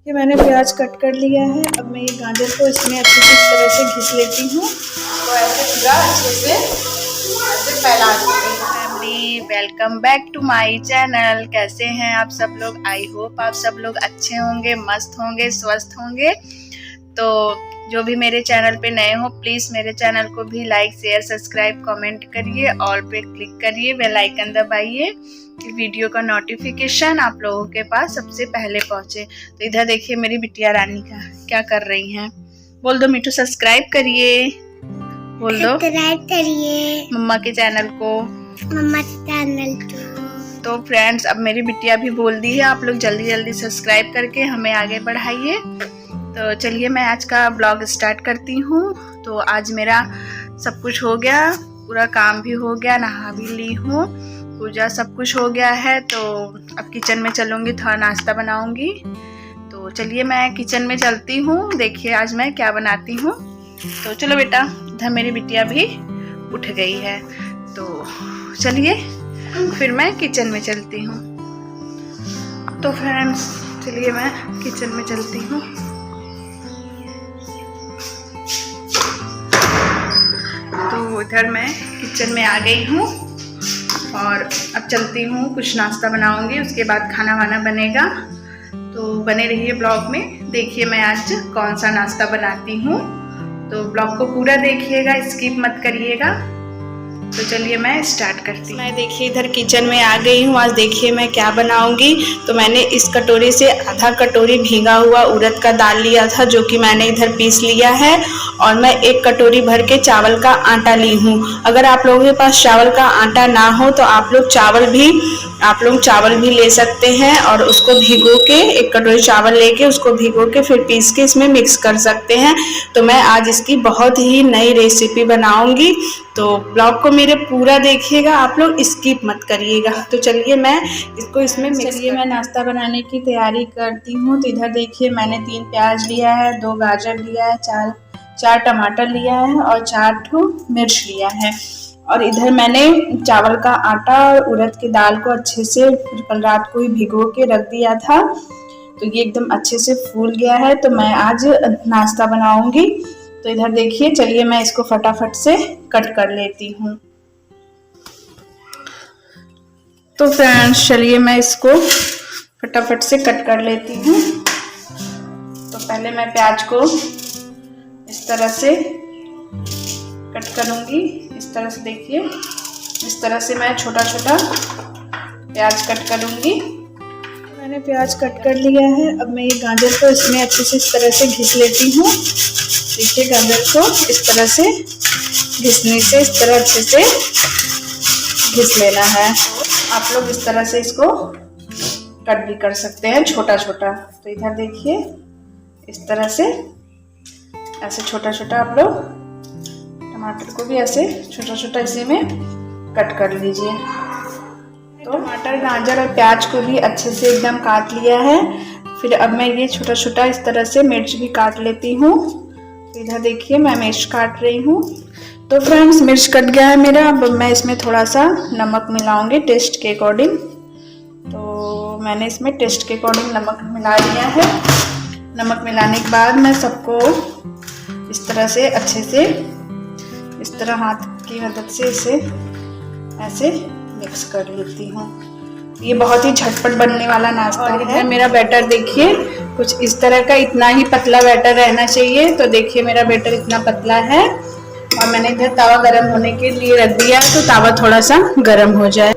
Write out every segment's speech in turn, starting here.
ये मैंने प्याज कट कर लिया है। अब मैं ये गाजर को इसमें अच्छे से इस तरह से घिस लेती हूँ। तो ऐसे पूरा अच्छे से ऐसे फैला देंगे। Family, welcome back to my channel. कैसे हैं आप सब लोग? आई होप आप सब लोग अच्छे होंगे, मस्त होंगे, स्वस्थ होंगे। तो जो भी मेरे चैनल पे नए हो प्लीज़ मेरे चैनल को भी लाइक, शेयर, सब्सक्राइब, कमेंट करिए, ऑल पे क्लिक करिए, बेल आइकन दबाइए कि वीडियो का नोटिफिकेशन आप लोगों के पास सबसे पहले पहुंचे। तो इधर देखिए मेरी बिटिया रानी का क्या कर रही हैं। बोल दो मिठू, सब्सक्राइब करिए। बोल दो सब्सक्राइब करिए मम्मा के चैनल को। मम्मा के चैनल को। तो फ्रेंड्स, अब मेरी बिटिया भी बोल दी है, आप लोग जल्दी जल्दी सब्सक्राइब करके हमें आगे बढ़ाइए। तो चलिए मैं आज का ब्लॉग स्टार्ट करती हूँ। तो आज मेरा सब कुछ हो गया, पूरा काम भी हो गया, नहा भी ली हूँ, पूजा सब कुछ हो गया है। तो अब किचन में चलूँगी, थोड़ा नाश्ता बनाऊँगी। तो चलिए मैं किचन में चलती हूँ, देखिए आज मैं क्या बनाती हूँ। तो चलो बेटा, इधर मेरी बिटिया भी उठ गई है। तो चलिए फिर मैं किचन में चलती हूँ। तो फ्रेंड्स चलिए मैं किचन में चलती हूँ। तो इधर मैं किचन में आ गई हूँ और अब चलती हूँ, कुछ नाश्ता बनाऊंगी, उसके बाद खाना वाना बनेगा। तो बने रहिए ब्लॉग में, देखिए मैं आज कौन सा नाश्ता बनाती हूँ। तो ब्लॉग को पूरा देखिएगा, स्किप मत करिएगा। तो चलिए मैं स्टार्ट करती हूँ। मैं देखिए इधर किचन में आ गई हूँ। आज देखिए मैं क्या बनाऊंगी। तो मैंने इस कटोरी से आधा कटोरी भीगा हुआ उड़द का दाल लिया था, जो कि मैंने इधर पीस लिया है। और मैं एक कटोरी भर के चावल का आटा ली हूँ। अगर आप लोगों के पास चावल का आटा ना हो तो आप लोग चावल भी ले सकते हैं और उसको भिगो के, एक कटोरी चावल लेके उसको भिगो के फिर पीस के इसमें मिक्स कर सकते हैं। तो मैं आज इसकी बहुत ही नई रेसिपी बनाऊंगी। तो ब्लॉग को मेरे पूरा देखिएगा, आप लोग स्किप मत करिएगा। तो चलिए मैं इसको इसमें मैं नाश्ता बनाने की तैयारी करती हूँ। तो इधर देखिए मैंने 3 प्याज लिया है, 2 गाजर लिया है, 4 टमाटर लिया है और 4 मिर्च लिया है। और इधर मैंने चावल का आटा और उड़द की दाल को अच्छे से कल रात को ही भिगो के रख दिया था। तो ये एकदम अच्छे से फूल गया है। तो मैं आज नाश्ता बनाऊंगी। तो इधर देखिए, चलिए मैं इसको फटाफट से कट कर लेती हूँ। तो फ्रेंड्स चलिए मैं इसको फटाफट से कट कर लेती हूँ। तो पहले मैं प्याज को इस तरह से कट करूँगी। इस तरह से देखिए, इस तरह से मैं छोटा छोटा प्याज कट करूँगी। मैंने प्याज कट कर लिया है। अब मैं ये गाजर को इसमें अच्छे से इस तरह से घिस लेती हूँ। देखिए गाजर को इस तरह से घिसने से इस तरह अच्छे से घिस लेना है। आप लोग इस तरह से इसको कट भी कर सकते हैं छोटा छोटा। तो इधर देखिए इस तरह से ऐसे छोटा छोटा आप लोग टमाटर को भी ऐसे छोटा छोटा इसी में कट कर लीजिए। तो टमाटर, गाजर और प्याज को भी अच्छे से एकदम काट लिया है। फिर अब मैं ये छोटा छोटा इस तरह से मिर्च भी काट लेती हूँ। तो इधर देखिए मैं मिर्च काट रही हूँ। तो फ्रेंड्स मिर्च कट गया है मेरा। अब मैं इसमें थोड़ा सा नमक मिलाऊंगी टेस्ट के अकॉर्डिंग। तो मैंने इसमें टेस्ट के अकॉर्डिंग नमक मिला लिया है। नमक मिलाने के बाद मैं सबको इस तरह से अच्छे से इस तरह हाथ की मदद से इसे ऐसे मिक्स कर लेती हूँ। ये बहुत ही झटपट बनने वाला नाश्ता है। मेरा बैटर देखिए कुछ इस तरह का, इतना ही पतला बैटर रहना चाहिए। तो देखिए मेरा बैटर इतना पतला है। और मैंने इधर तवा गरम होने के लिए रख दिया, तो तावा थोड़ा सा गरम हो जाए।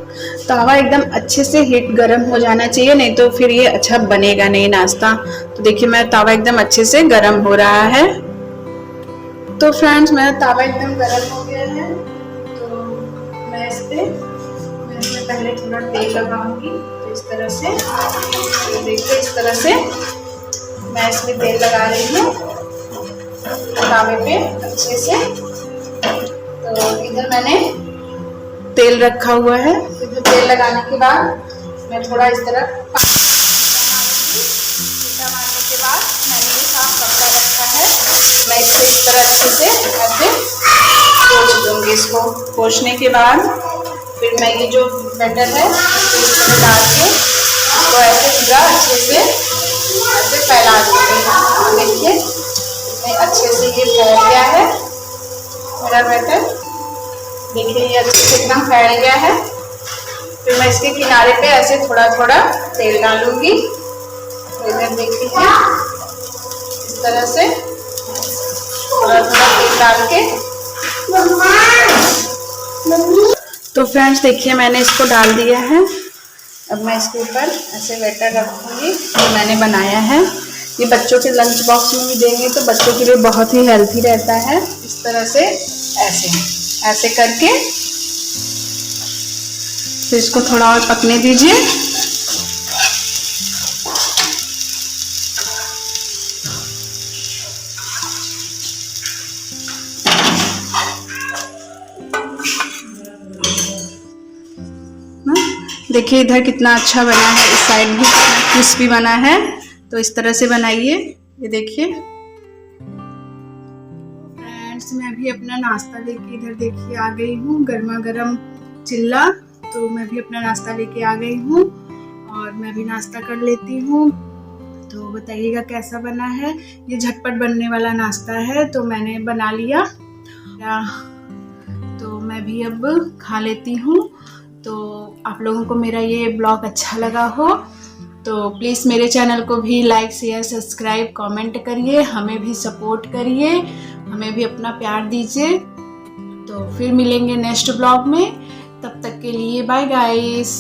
तावा एकदम अच्छे से हीट गरम हो जाना चाहिए, नहीं तो फिर ये अच्छा बनेगा नहीं नाश्ता। तो देखिए मेरा तावा एकदम अच्छे से गरम हो रहा है। तो फ्रेंड्स मेरा तावा एकदम गरम हो गया है। तो मैं इसमें पहले थोड़ा तेल लगाऊंगी। तो इस तरह से, तो देखिए इस तरह से मैं इसमें तेल लगा रही हूँ तावे पे अच्छे से। तो इधर मैंने तेल रखा हुआ है। तो तेल लगाने के बाद मैं थोड़ा इस तरह मारने के बाद मैंने ये साफ कपड़ा रखा है, मैं इसको इस तरह अच्छे से ऐसे पोंछ दूंगी। इसको पोंछने के बाद फिर मैं ये जो बैटर है इसको इस तरह डाल के इसको ऐसे पूरा अच्छे से ऐसे फैला ये फैल गया है मेरा बैटर। देखिए ये अच्छे से एकदम फैल गया है। फिर मैं इसके किनारे पे ऐसे थोड़ा थोड़ा तेल डालूंगी। तो इधर देखिए इस तरह से थोड़ा थोड़ा तेल डाल के। तो फ्रेंड्स देखिए मैंने इसको डाल दिया है। अब मैं इसके ऊपर ऐसे बैटर रखूंगी जो मैंने बनाया है। ये बच्चों के लंच बॉक्स में भी देंगे तो बच्चों के लिए बहुत ही हेल्थी रहता है। इस तरह से ऐसे ऐसे करके फिर इसको थोड़ा और पकने दीजिए। देखिए इधर कितना अच्छा बना है, इस साइड भी कितना क्रिस्पी बना है। तो इस तरह से बनाइए। ये देखिए फ्रेंड्स मैं भी अपना नाश्ता लेके इधर देखिए आ गई हूँ। गर्मा गर्म चिल्ला। तो मैं भी अपना नाश्ता लेके आ गई हूँ और मैं भी नाश्ता कर लेती हूँ। तो बताइएगा कैसा बना है। ये झटपट बनने वाला नाश्ता है तो मैंने बना लिया। तो मैं भी अब खा लेती हूँ। तो आप लोगों को मेरा ये ब्लॉग अच्छा लगा हो तो प्लीज़ मेरे चैनल को भी लाइक शेयर सब्सक्राइब कमेंट करिए। हमें भी सपोर्ट करिए, हमें भी अपना प्यार दीजिए। तो फिर मिलेंगे नेक्स्ट ब्लॉग में। तब तक के लिए बाय गाइस।